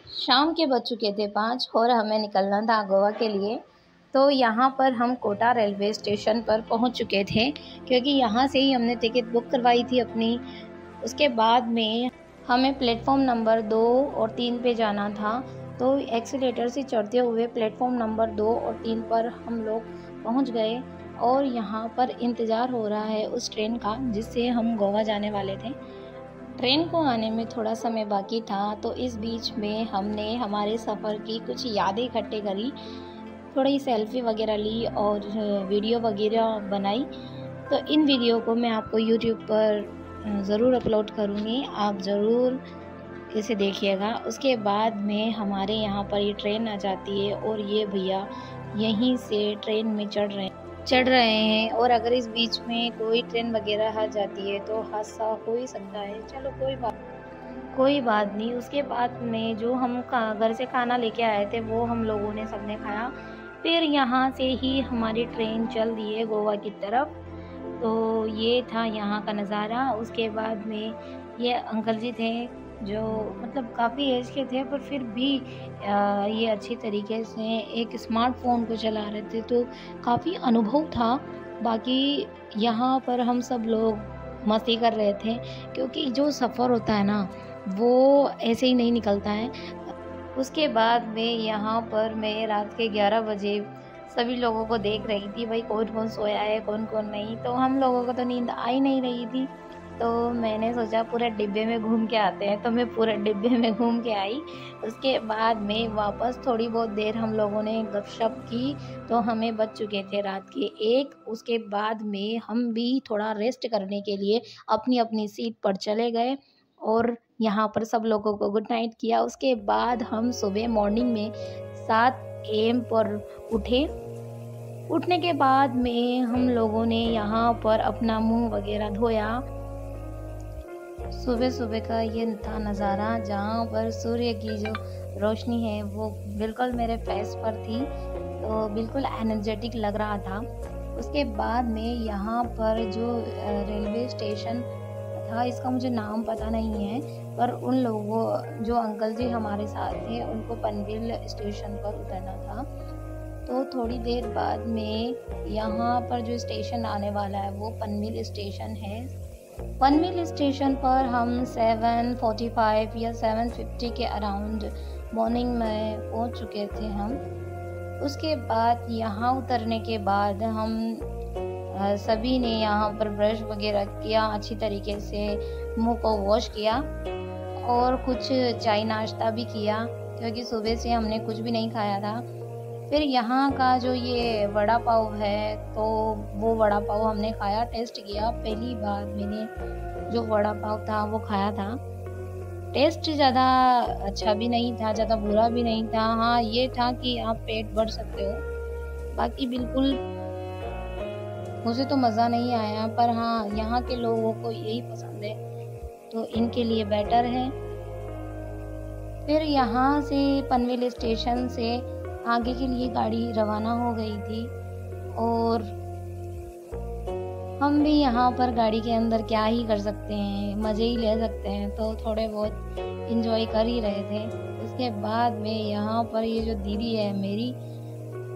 शाम के बज चुके थे 5 और हमें निकलना था गोवा के लिए। तो यहाँ पर हम कोटा रेलवे स्टेशन पर पहुँच चुके थे, क्योंकि यहाँ से ही हमने टिकट बुक करवाई थी अपनी। उसके बाद में हमें प्लेटफॉर्म नंबर 2 और 3 पे जाना था। तो एक्सीलेटर से चढ़ते हुए प्लेटफॉर्म नंबर 2 और 3 पर हम लोग पहुँच गए और यहाँ पर इंतज़ार हो रहा है उस ट्रेन का जिससे हम गोवा जाने वाले थे। ट्रेन को आने में थोड़ा समय बाकी था, तो इस बीच में हमने हमारे सफ़र की कुछ यादें इकट्ठे करी, थोड़ी सेल्फ़ी वगैरह ली और वीडियो वगैरह बनाई। तो इन वीडियो को मैं आपको यूट्यूब पर ज़रूर अपलोड करूँगी, आप ज़रूर इसे देखिएगा। उसके बाद में हमारे यहाँ पर ये ट्रेन आ जाती है और ये भैया यहीं से ट्रेन में चढ़ रहे हैं और अगर इस बीच में कोई ट्रेन वगैरह आ जाती है तो हादसा हो ही सकता है। चलो कोई बात नहीं। उसके बाद में जो हम घर से खाना लेके आए थे वो हम लोगों ने सबने खाया। फिर यहाँ से ही हमारी ट्रेन चल दी है गोवा की तरफ। तो ये था यहाँ का नज़ारा। उसके बाद में ये अंकल जी थे जो मतलब काफ़ी एज के थे, पर फिर भी ये अच्छी तरीके से एक स्मार्टफ़ोन को चला रहे थे, तो काफ़ी अनुभव था। बाकी यहाँ पर हम सब लोग मस्ती कर रहे थे, क्योंकि जो सफ़र होता है ना वो ऐसे ही नहीं निकलता है। उसके बाद में यहाँ पर मैं रात के 11 बजे सभी लोगों को देख रही थी, भाई कौन-कौन सोया है, कौन-कौन नहीं। तो हम लोगों को तो नींद आ ही नहीं रही थी, तो मैंने सोचा पूरे डिब्बे में घूम के आते हैं, तो मैं पूरे डिब्बे में घूम के आई। उसके बाद में वापस थोड़ी बहुत देर हम लोगों ने गपशप की, तो हमें बज चुके थे रात के 1। उसके बाद में हम भी थोड़ा रेस्ट करने के लिए अपनी-अपनी सीट पर चले गए और यहाँ पर सब लोगों को गुड नाइट किया। उसके बाद हम सुबह मॉर्निंग में 7 एएम पर उठे। उठने के बाद में हम लोगों ने यहाँ पर अपना मुँह वगैरह धोया। सुबह-सुबह का ये था नज़ारा, जहाँ पर सूर्य की जो रोशनी है वो बिल्कुल मेरे फेस पर थी, तो बिल्कुल एनर्जेटिक लग रहा था। उसके बाद में यहाँ पर जो रेलवे स्टेशन था, इसका मुझे नाम पता नहीं है, पर उन लोगों जो अंकल जी हमारे साथ थे उनको पनवेल स्टेशन पर उतरना था। तो थोड़ी देर बाद में यहाँ पर जो स्टेशन आने वाला है वो पनवेल स्टेशन है। पनवेल स्टेशन पर हम 7:45 या 7:50 के अराउंड मॉर्निंग में पहुँच चुके थे हम। उसके बाद यहाँ उतरने के बाद हम सभी ने यहाँ पर ब्रश वगैरह किया, अच्छी तरीके से मुंह को वॉश किया और कुछ चाय नाश्ता भी किया, क्योंकि सुबह से हमने कुछ भी नहीं खाया था। फिर यहाँ का जो ये वड़ा पाव है, तो वो वड़ा पाव हमने खाया, टेस्ट किया। पहली बार मैंने जो वड़ा पाव था वो खाया था। टेस्ट ज़्यादा अच्छा भी नहीं था, ज़्यादा बुरा भी नहीं था। हाँ, ये था कि आप पेट भर सकते हो। बाकी बिल्कुल मुझे तो मज़ा नहीं आया, पर हाँ, यहाँ के लोगों को यही पसंद है, तो इनके लिए बेटर है। फिर यहाँ से पनवेल स्टेशन से आगे के लिए गाड़ी रवाना हो गई थी और हम भी यहाँ पर गाड़ी के अंदर क्या ही कर सकते हैं, मज़े ही ले सकते हैं, तो थोड़े बहुत इंजॉय कर ही रहे थे। उसके बाद में यहाँ पर ये जो दीदी है मेरी,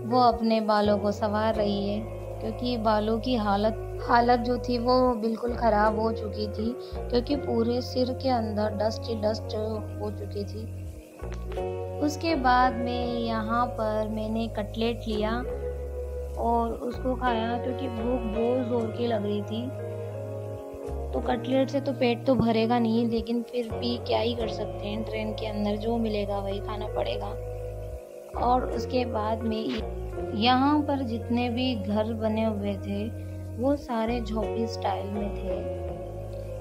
वो अपने बालों को संवार रही है, क्योंकि बालों की हालत जो थी वो बिल्कुल ख़राब हो चुकी थी, क्योंकि पूरे सिर के अंदर डस्ट ही डस्ट हो चुकी थी। उसके बाद में यहाँ पर मैंने कटलेट लिया और उसको खाया, क्योंकि भूख बहुत ज़ोर की लग रही थी। तो कटलेट से तो पेट तो भरेगा नहीं, लेकिन फिर भी क्या ही कर सकते हैं, ट्रेन के अंदर जो मिलेगा वही खाना पड़ेगा। और उसके बाद में यहाँ पर जितने भी घर बने हुए थे वो सारे झोपड़ी स्टाइल में थे।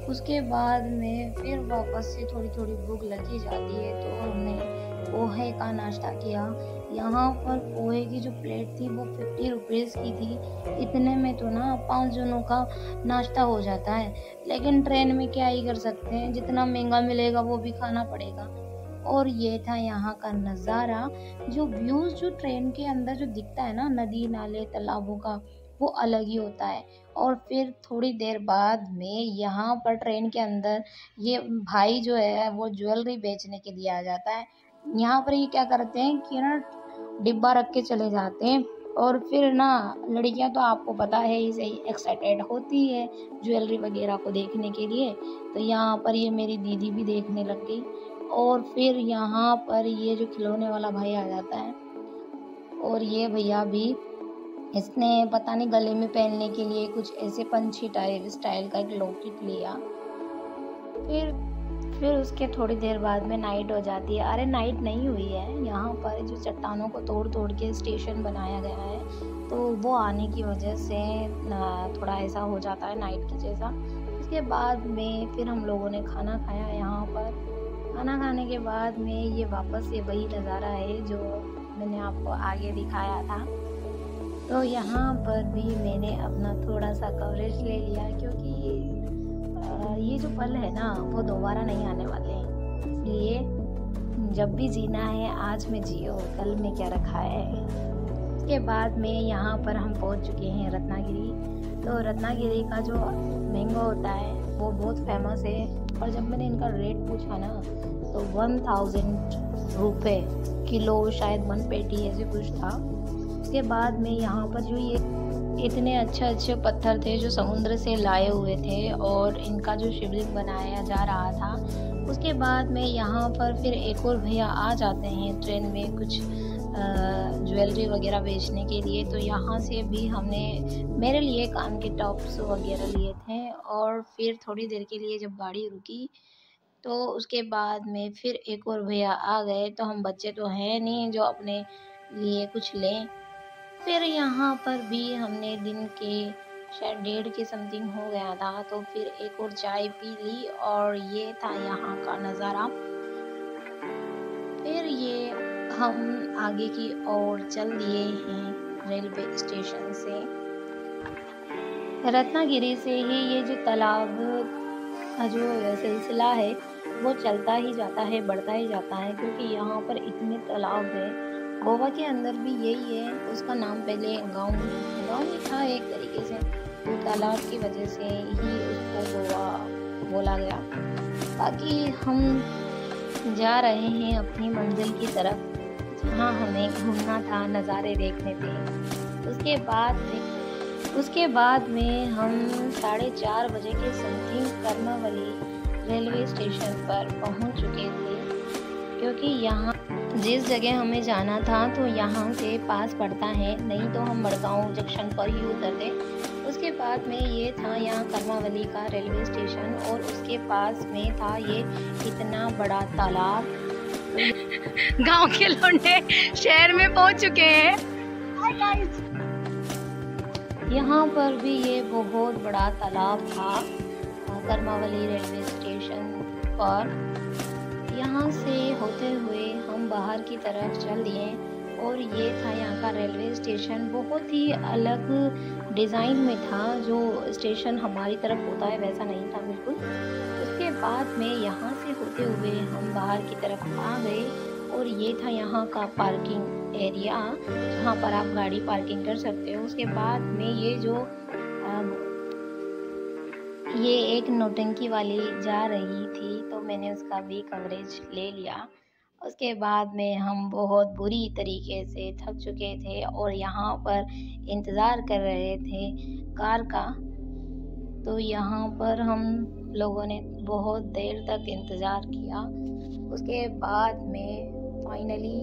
उसके बाद में फिर वापस से थोड़ी भूख लगी जाती है, तो हमने पोहे का नाश्ता किया। यहाँ पर पोहे की जो प्लेट थी वो 50 रुपीज़ की थी। इतने में तो ना 5 जनों का नाश्ता हो जाता है, लेकिन ट्रेन में क्या ही कर सकते हैं, जितना महंगा मिलेगा वो भी खाना पड़ेगा। और ये था यहाँ का नज़ारा। जो व्यूज़ जो ट्रेन के अंदर जो दिखता है ना, नदी नाले तालाबों का, वो अलग ही होता है। और फिर थोड़ी देर बाद में यहाँ पर ट्रेन के अंदर ये भाई जो है वो ज्वेलरी बेचने के लिए आ जाता है। यहाँ पर ये क्या करते हैं कि ना डिब्बा रख के चले जाते हैं, और फिर ना लड़कियां तो आपको पता है ही सही एक्साइटेड होती है ज्वेलरी वगैरह को देखने के लिए। तो यहाँ पर ये मेरी दीदी भी देखने लग गई, और फिर यहाँ पर ये जो खिलौने वाला भाई आ जाता है, और ये भैया भी इसने पता नहीं गले में पहनने के लिए कुछ ऐसे पंछी टाइप स्टाइल का एक लॉकेट लिया। फिर उसके थोड़ी देर बाद में नाइट हो जाती है। अरे नाइट नहीं हुई है, यहाँ पर जो चट्टानों को तोड़ तोड़ के स्टेशन बनाया गया है, तो वो आने की वजह से थोड़ा ऐसा हो जाता है नाइट की जैसा। उसके बाद में फिर हम लोगों ने खाना खाया। यहाँ पर खाना खाने के बाद में ये वापस से वही नज़ारा है जो मैंने आपको आगे दिखाया था। तो यहाँ पर भी मैंने अपना थोड़ा सा कवरेज ले लिया, क्योंकि ये जो पल है ना वो दोबारा नहीं आने वाले हैं, इसलिए जब भी जीना है आज में जियो, कल में क्या रखा है। उसके बाद में यहाँ पर हम पहुँच चुके हैं रत्नागिरी। तो रत्नागिरी का जो मैंगो होता है वो बहुत फेमस है, और जब मैंने इनका रेट पूछा ना तो 1000 रुपये किलो, शायद 1 पेटी ऐसे कुछ था। उसके बाद में यहाँ पर जो ये इतने अच्छे पत्थर थे जो समुद्र से लाए हुए थे, और इनका जो शिवलिंग बनाया जा रहा था। उसके बाद में यहाँ पर फिर एक और भैया आ जाते हैं ट्रेन में कुछ ज्वेलरी वगैरह बेचने के लिए। तो यहाँ से भी हमने मेरे लिए कान के टॉप्स वगैरह लिए थे, और फिर थोड़ी देर के लिए जब गाड़ी रुकी तो उसके बाद में फिर एक और भैया आ गए। तो हम बच्चे तो हैं नहीं जो अपने लिए कुछ लें। फिर यहाँ पर भी हमने दिन के शायद 1:30 के समथिंग हो गया था, तो फिर एक और चाय पी ली, और ये था यहाँ का नज़ारा। फिर ये हम आगे की ओर चल दिए हैं रेलवे स्टेशन से। रत्नागिरी से ही ये जो तालाब का जो सिलसिला है वो चलता ही जाता है, बढ़ता ही जाता है, क्योंकि यहाँ पर इतने तालाब है। गोवा के अंदर भी यही है, उसका नाम पहले गांव ही था एक तरीके से, तो तालाब की वजह से ही उसको गोवा बोला गया। बाकी हम जा रहे हैं अपनी मंजिल की तरफ, जहाँ हमें घूमना था, नज़ारे देखने थे। उसके बाद में हम 4:30 बजे के समथिंग कर्मावली रेलवे स्टेशन पर पहुँच चुके थे, क्योंकि यहाँ जिस जगह हमें जाना था तो यहाँ से पास पड़ता है, नहीं तो हम मड़गांव जंक्शन पर ही उतरते। उसके बाद में ये था यहाँ कर्मावली का रेलवे स्टेशन, और उसके पास में था ये इतना बड़ा तालाब। गांव के लौंडे शहर में पहुँच चुके हैं। यहाँ पर भी ये बहुत बड़ा तालाब था कर्मावली रेलवे स्टेशन पर। यहाँ से होते हुए हम बाहर की तरफ चल दिए, और ये था यहाँ का रेलवे स्टेशन। बहुत ही अलग डिज़ाइन में था, जो स्टेशन हमारी तरफ होता है वैसा नहीं था बिल्कुल। उसके बाद में यहाँ से होते हुए हम बाहर की तरफ आ गए, और ये था यहाँ का पार्किंग एरिया, जहाँ पर आप गाड़ी पार्किंग कर सकते हो। उसके बाद में ये एक नौटंकी वाली जा रही थी, तो मैंने उसका भी कवरेज ले लिया। उसके बाद में हम बहुत बुरी तरीके से थक चुके थे, और यहाँ पर इंतज़ार कर रहे थे कार का। तो यहाँ पर हम लोगों ने बहुत देर तक इंतज़ार किया। उसके बाद में फाइनली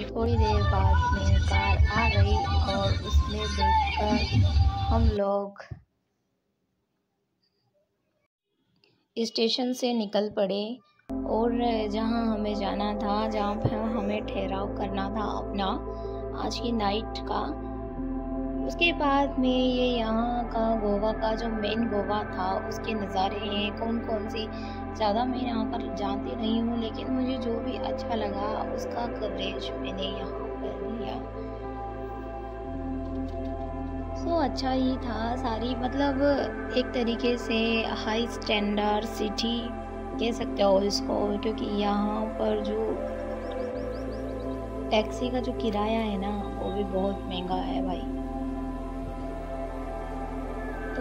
थोड़ी देर बाद में कार आ गई, और उसमें बैठकर हम लोग स्टेशन से निकल पड़े, और जहां हमें जाना था, जहां पर हमें ठहराव करना था अपना आज की नाइट का। उसके बाद में ये यहाँ का गोवा का जो मेन गोवा था उसके नज़ारे हैं, कौन कौन सी ज़्यादा मैं यहाँ पर जानती नहीं हूँ, लेकिन मुझे जो भी अच्छा लगा उसका कवरेज मैंने यहाँ पर लिया। अच्छा ही था सारी, मतलब एक तरीके से हाई स्टैंडर्ड सिटी कह सकते हो इसको, क्योंकि यहाँ पर जो टैक्सी का जो किराया है ना वो भी बहुत महंगा है भाई।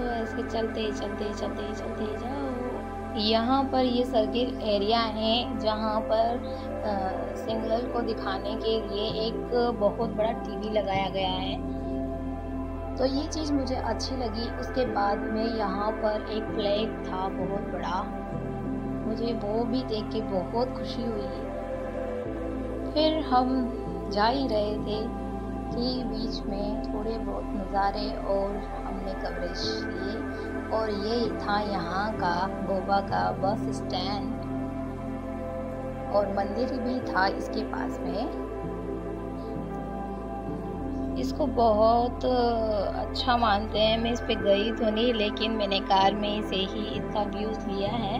तो ऐसे चलते चलते चलते चलते जाओ। यहाँ पर ये सर्किल एरिया है जहाँ पर सिग्नल को दिखाने के लिए एक बहुत बड़ा टीवी लगाया गया है, तो ये चीज़ मुझे अच्छी लगी। उसके बाद में यहाँ पर एक फ्लैग था बहुत बड़ा, मुझे वो भी देख के बहुत खुशी हुई। फिर हम जा ही रहे थे कि बीच में थोड़े बहुत नज़ारे और हमने कवरेज लिए, और ये था यहाँ का गोवा का बस स्टैंड, और मंदिर भी था इसके पास में। इसको बहुत अच्छा मानते हैं। मैं इस पे गई तो नहीं, लेकिन मैंने कार में से ही इसका व्यूज़ लिया है।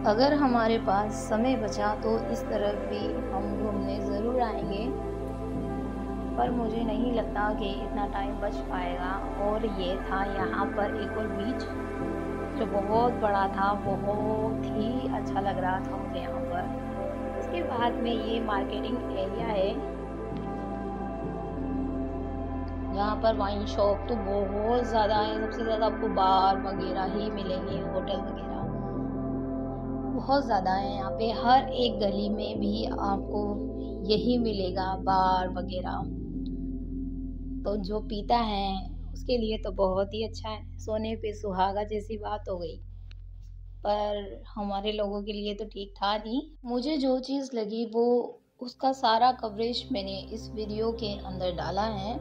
अगर हमारे पास समय बचा तो इस तरफ भी हम घूमने ज़रूर आएंगे, पर मुझे नहीं लगता कि इतना टाइम बच पाएगा। और ये था यहाँ पर एक और बीच जो बहुत बड़ा था, बहुत ही अच्छा लग रहा था मुझे यहाँ पर। उसके बाद में ये मार्केटिंग एरिया है, यहाँ पर वाइन शॉप तो बहुत ज़्यादा है। सबसे ज़्यादा आपको बार वगैरह ही मिलेंगे, होटल वगैरह बहुत ज़्यादा है यहाँ पे। हर एक गली में भी आपको यही मिलेगा, बार वगैरह। तो जो पीता है उसके लिए तो बहुत ही अच्छा है, सोने पे सुहागा जैसी बात हो गई। पर हमारे लोगों के लिए तो ठीक था नहीं। मुझे जो चीज़ लगी वो उसका सारा कवरेज मैंने इस वीडियो के अंदर डाला है।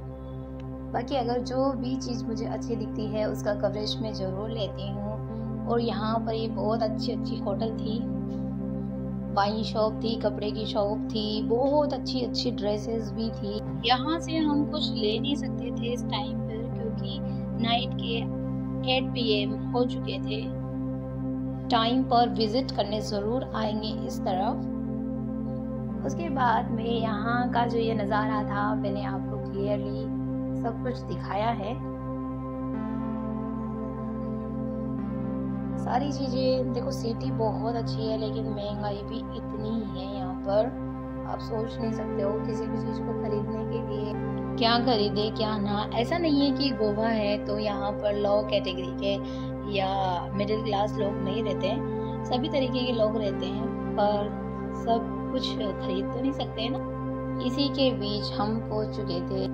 बाकी अगर जो भी चीज़ मुझे अच्छी दिखती है उसका कवरेज मैं ज़रूर लेती हूँ। और यहाँ पर ये बहुत अच्छी अच्छी होटल थी, वाइन शॉप थी, कपड़े की शॉप थी, बहुत अच्छी अच्छी ड्रेसेस भी थी। यहाँ से हम कुछ ले नहीं सकते थे इस टाइम पर, क्योंकि नाइट के 8 PM हो चुके थे। टाइम पर विज़िट करने ज़रूर आएंगे इस तरफ। उसके बाद में यहाँ का जो ये नज़ारा था मैंने आपको क्लियरली सब कुछ दिखाया है। सारी चीज़ें देखो, सिटी बहुत अच्छी है लेकिन महंगाई भी इतनी ही है यहाँ पर, आप सोच नहीं सकते हो किसी भी चीज़ को खरीदने के लिए क्या खरीदे क्या ना। ऐसा नहीं है कि गोवा है तो यहाँ पर लो कैटेगरी के या मिडिल क्लास लोग नहीं रहते, सभी तरीके के लोग रहते हैं, पर सब कुछ खरीद तो नहीं सकते ना। इसी के बीच हम पहुँच चुके थे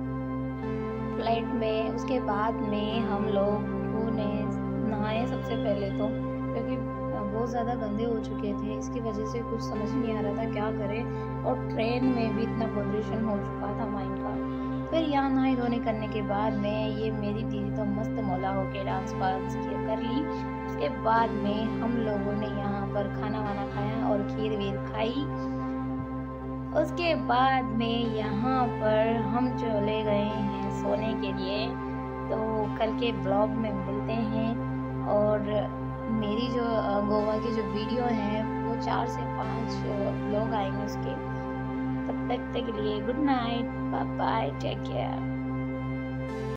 फ्लाइट में। उसके बाद में हम लोग ने नहाए सबसे पहले तो, क्योंकि बहुत ज़्यादा गंदे हो चुके थे, इसकी वजह से कुछ समझ नहीं आ रहा था क्या करें। और ट्रेन में भी इतना पोल्यूशन हो चुका था माइंड का। फिर यहाँ नहाए धोने करने के बाद में ये मेरी दीदी तो मस्त मौला होके डांस वांस कर ली। उसके बाद में हम लोगों ने यहाँ पर खाना वाना खाया और खीर वीर खाई। उसके बाद में यहाँ पर हम चले गए हैं सोने के लिए। तो कल के ब्लॉग में मिलते हैं, और मेरी जो गोवा की जो वीडियो है वो 4 से 5 ब्लॉग आएंगे उसके। तब तक के लिए good night, bye bye, take care.